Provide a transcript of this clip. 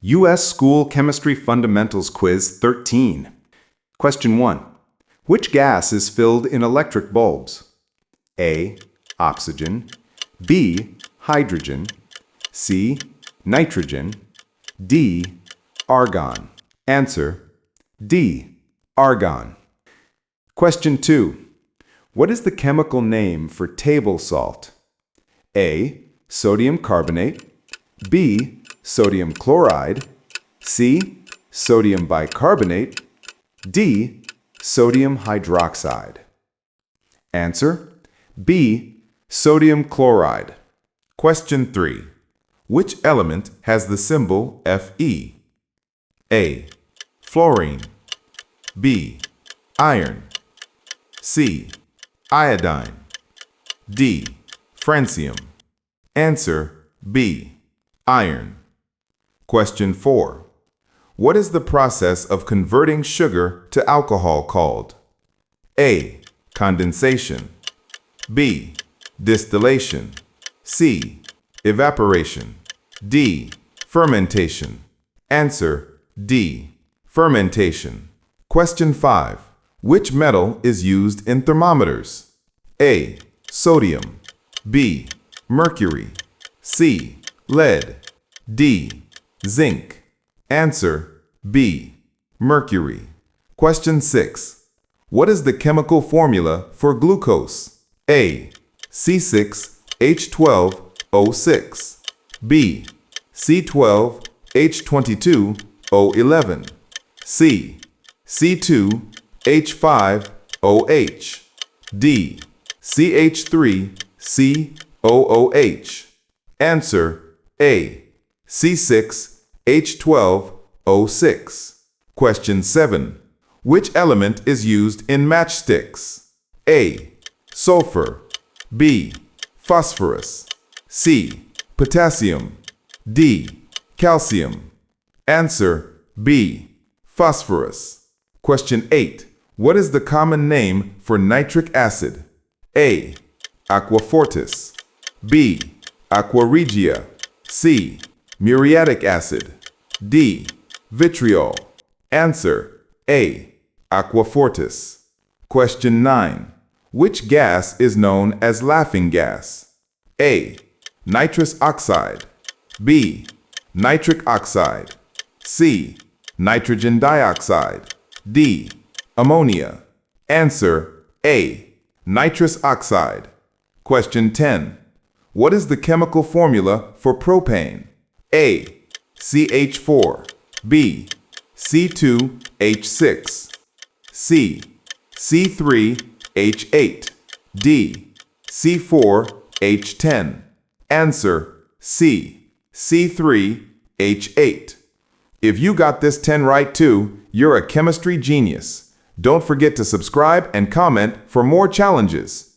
U.S. School Chemistry Fundamentals Quiz 13. Question 1. Which gas is filled in electric bulbs? A. Oxygen. B. Hydrogen. C. Nitrogen. D. Argon. Answer: D. Argon. Question 2. What is the chemical name for table salt? A. Sodium carbonate. B. Sodium chloride. C. Sodium bicarbonate. D. Sodium hydroxide. Answer: B. Sodium chloride. Question 3. Which element has the symbol Fe? A. Fluorine. B. Iron. C. Iodine. D. Francium. Answer: B. Iron. Question 4. What is the process of converting sugar to alcohol called? A. Condensation. B. Distillation. C. Evaporation. D. Fermentation. Answer: D. Fermentation. Question 5. Which metal is used in thermometers? A. Sodium. B. Mercury. C. Lead. D. Zinc. Answer: B. Mercury. Question 6. What is the chemical formula for glucose? A. C6H12O6. B. C12H22O11. C. C2H5OH. D. CH3COOH. Answer: A. C6H12O6. Question 7. Which element is used in matchsticks? A. Sulfur. B. Phosphorus. C. Potassium. D. Calcium. Answer: B. Phosphorus. Question 8. What is the common name for nitric acid? A. Aquafortis. B. Aqua regia. C. Muriatic acid. D. Vitriol. Answer: A. Aquafortis. Question 9. Which gas is known as laughing gas? A. Nitrous oxide. B. Nitric oxide. C. Nitrogen dioxide. D. Ammonia. Answer: A. Nitrous oxide. Question 10. What is the chemical formula for propane? A. CH4. B. C2H6. C. C3H8. D. C4H10. Answer: C. C3H8. If you got this 10 right too, you're a chemistry genius. Don't forget to subscribe and comment for more challenges.